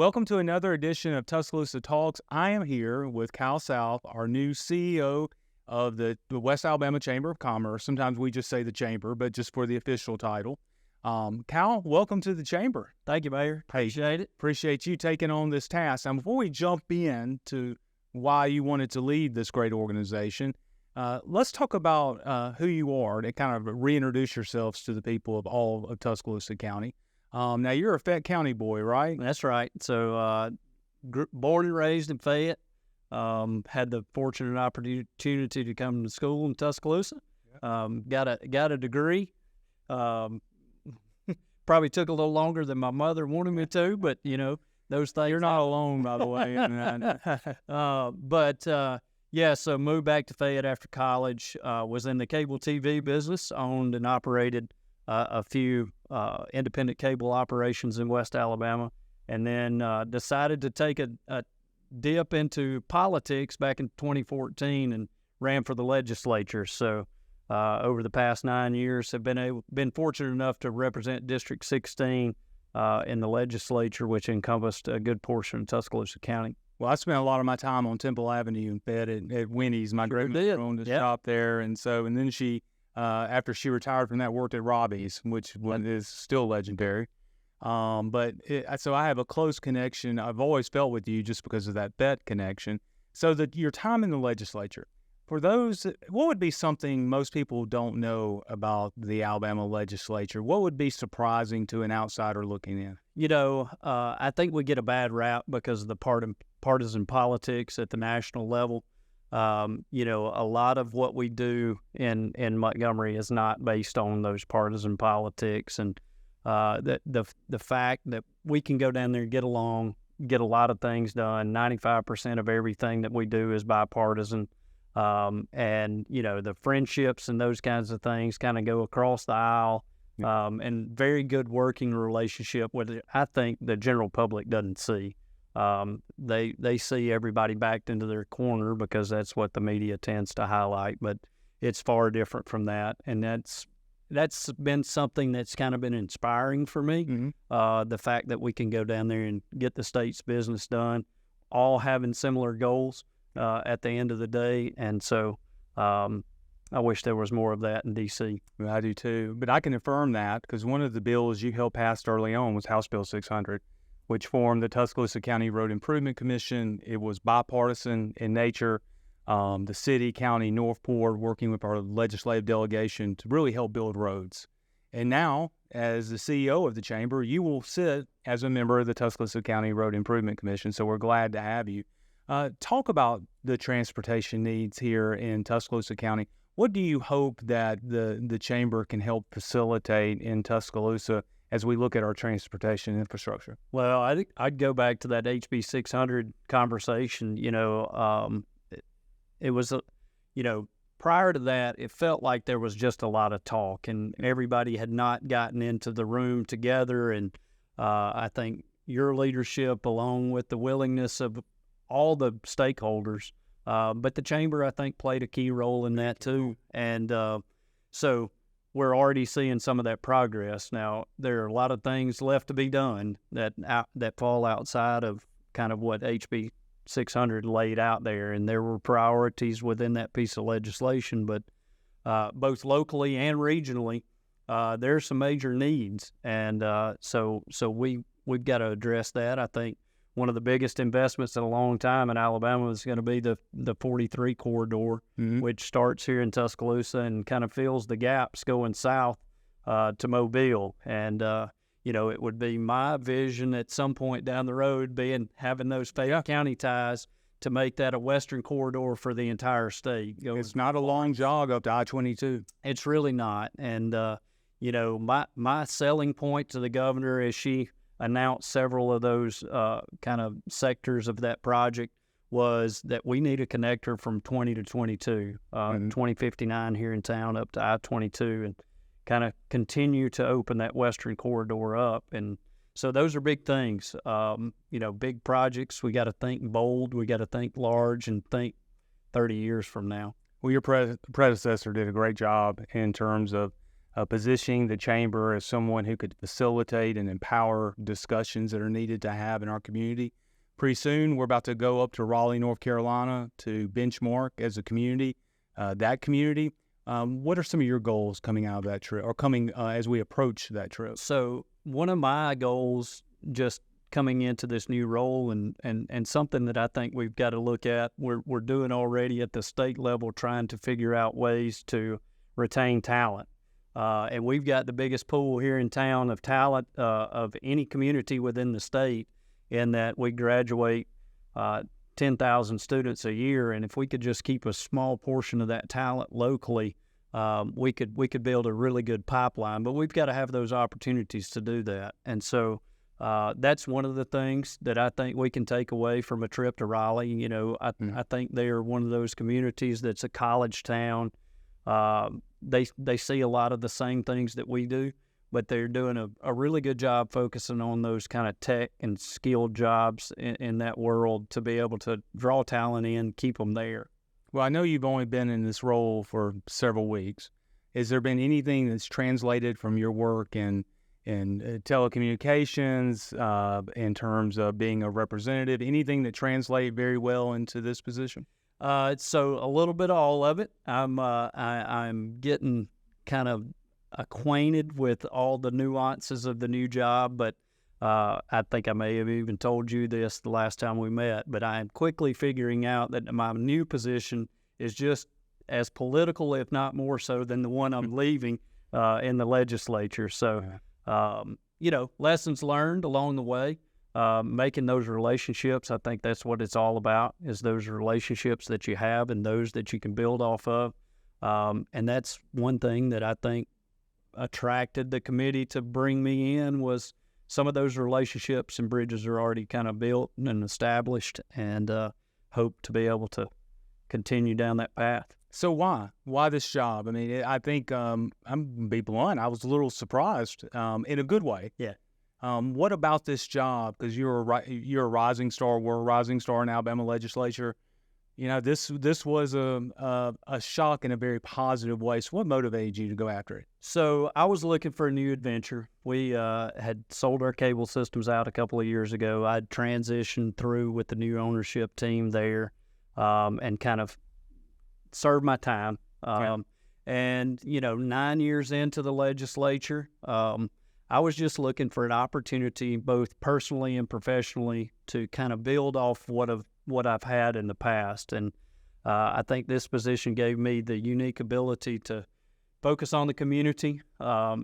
Welcome to another edition of Tuscaloosa Talks. I am here with Cal South, our new CEO of the West Alabama Chamber of Commerce. Sometimes we just say the Chamber, but just for the official title. Cal, welcome to the Chamber. Thank you, Mayor. Appreciate it. Appreciate you taking on this task. Now, before we jump into why you wanted to lead this great organization, let's talk about who you are and kind of reintroduce yourselves to the people of all of Tuscaloosa County. Now, you're a Fayette County boy, right? That's right. So, born and raised in Fayette. Had the fortunate opportunity to come to school in Tuscaloosa. Got a degree. Probably took a little longer than my mother wanted me to, but those things. You're not alone, by the way. So moved back to Fayette after college. Was in the cable TV business. Owned and operated a few independent cable operations in West Alabama, and then decided to take a dip into politics back in 2014 and ran for the legislature. So over the past 9 years, have been fortunate enough to represent District 16 in the legislature, which encompassed a good portion of Tuscaloosa County. Well, I spent a lot of my time on Temple Avenue in Fayette at Winnie's. My grandmother owned a shop there, and then she. After she retired from that, worked at Robbie's, which is still legendary. So I have a close connection. I've always felt with you just because of that vet connection. So your time in the legislature, for those, what would be something most people don't know about the Alabama legislature? What would be surprising to an outsider looking in? I think we get a bad rap because of the partisan politics at the national level. A lot of what we do in Montgomery is not based on those partisan politics, and the fact that we can go down there and get along, get a lot of things done. 95% of everything that we do is bipartisan, and the friendships and those kinds of things kind of go across the aisle, and very good working relationship with it. I think the general public doesn't see. They see everybody backed into their corner because that's what the media tends to highlight, but it's far different from that. And that's been something that's kind of been inspiring for me. Mm-hmm. The fact that we can go down there and get the state's business done, all having similar goals, at the end of the day. And so, I wish there was more of that in D.C. Well, I do too, but I can affirm that because one of the bills you helped pass early on was House Bill 600. Which formed the Tuscaloosa County Road Improvement Commission. It was bipartisan in nature. The city, county, Northport, working with our legislative delegation to really help build roads. And now, as the CEO of the chamber, you will sit as a member of the Tuscaloosa County Road Improvement Commission, so we're glad to have you. Talk about the transportation needs here in Tuscaloosa County. What do you hope that the chamber can help facilitate in Tuscaloosa as we look at our transportation infrastructure? Well, I think I'd go back to that HB 600 conversation. It was, prior to that, it felt like there was just a lot of talk and everybody had not gotten into the room together. And I think your leadership, along with the willingness of all the stakeholders, but the chamber, I think, played a key role in that too. And so we're already seeing some of that progress. Now, there are a lot of things left to be done that fall outside of kind of what HB 600 laid out there, and there were priorities within that piece of legislation. But both locally and regionally, there's some major needs, and so we've got to address that. I think one of the biggest investments in a long time in Alabama is going to be the 43 corridor, mm-hmm. which starts here in Tuscaloosa and kind of fills the gaps going south to Mobile. And, it would be my vision at some point down the road having those Fayette County ties to make that a western corridor for the entire state. It's not a long jog up to I-22. It's really not. And, my selling point to the governor as she announced several of those kind of sectors of that project was that we need a connector from 20 to 22, 2059 here in town up to I-22, and kind of continue to open that western corridor up. And so those are big things, big projects. We got to think bold, we got to think large, and think 30 years from now. Well, your predecessor did a great job in terms of positioning the chamber as someone who could facilitate and empower discussions that are needed to have in our community. Pretty soon, we're about to go up to Raleigh, North Carolina to benchmark as a community, that community. What are some of your goals coming out of that trip, or coming as we approach that trip? So one of my goals just coming into this new role, and something that I think we've got to look at, we're doing already at the state level, trying to figure out ways to retain talent. And we've got the biggest pool here in town of talent of any community within the state, in that we graduate 10,000 students a year. And if we could just keep a small portion of that talent locally, we could build a really good pipeline. But we've got to have those opportunities to do that. And so that's one of the things that I think we can take away from a trip to Raleigh. You know, I think they are one of those communities that's a college town. They see a lot of the same things that we do, but they're doing a really good job focusing on those kind of tech and skilled jobs in that world, to be able to draw talent in, keep them there. Well, I know you've only been in this role for several weeks. Has there been anything that's translated from your work in telecommunications, in terms of being a representative, anything that translate very well into this position? So a little bit of all of it. I'm getting kind of acquainted with all the nuances of the new job, but I think I may have even told you this the last time we met, but I am quickly figuring out that my new position is just as political, if not more so, than the one I'm leaving in the legislature. So, you know, lessons learned along the way, making those relationships. I think that's what it's all about, is those relationships that you have and those that you can build off of. And that's one thing that I think attracted the committee to bring me in, was some of those relationships and bridges are already kind of built and established, and hope to be able to continue down that path. So why this job? I mean, I think I'm gonna be blunt. I was a little surprised, in a good way. Yeah. What about this job? Because you're a rising star. We're a rising star in Alabama legislature. You know, this was a shock in a very positive way. So what motivated you to go after it? So I was looking for a new adventure. We had sold our cable systems out a couple of years ago. I'd transitioned through with the new ownership team there, and kind of served my time. And, you know, 9 years into the legislature, I was just looking for an opportunity, both personally and professionally, to kind of build off what I've had in the past. And I think this position gave me the unique ability to focus on the community,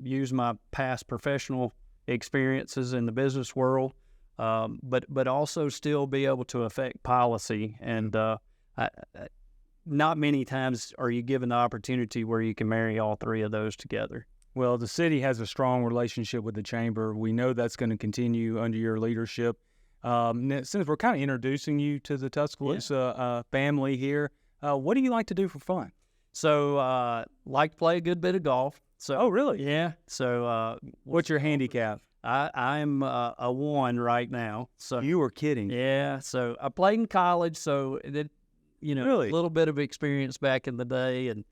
use my past professional experiences in the business world, but also still be able to affect policy. And not many times are you given the opportunity where you can marry all three of those together. Well, the city has a strong relationship with the chamber. We know that's going to continue under your leadership. Since we're kind of introducing you to the Tuscaloosa family here, what do you like to do for fun? So, like to play a good bit of golf. So, oh, really? Yeah. So, what's your handicap? I'm a 1 right now. So you were kidding. Yeah. So I played in college, so it, you know, really? A little bit of experience back in the day, and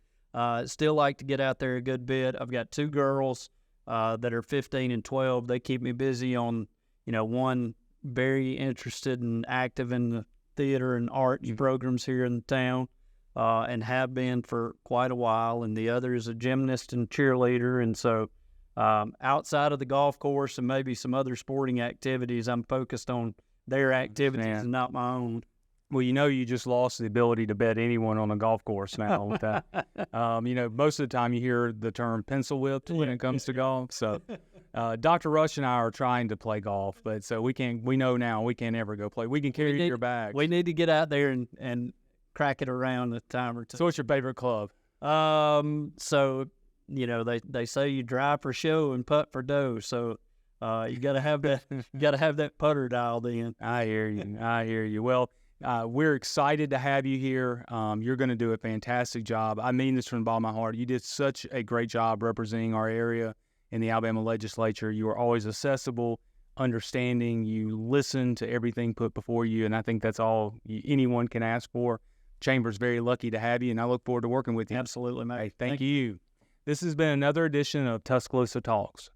still like to get out there a good bit. I've got 2 girls that are 15 and 12. They keep me busy on, you know, one very interested and active in the theater and arts programs here in the town, and have been for quite a while. And the other is a gymnast and cheerleader. And so outside of the golf course and maybe some other sporting activities, I'm focused on their activities and not my own. Well, you know, you just lost the ability to bet anyone on a golf course now with that. You know, most of the time you hear the term pencil whipped when it comes to golf. So Dr. Rush and I are trying to play golf, but so we know now we can't ever go play. We can carry your bag. We need to get out there and crack it around a time or two. So what's your favorite club? So, you know, they say you drive for show and putt for dough. So you got to have that putter dialed in. I hear you. Well, we're excited to have you here. You're going to do a fantastic job. I mean this from the bottom of my heart. You did such a great job representing our area in the Alabama legislature. You are always accessible, understanding. You listen to everything put before you, and I think that's all anyone can ask for. Chamber's very lucky to have you, and I look forward to working with you. Absolutely, mate. Hey, thank you. This has been another edition of Tuscaloosa Talks.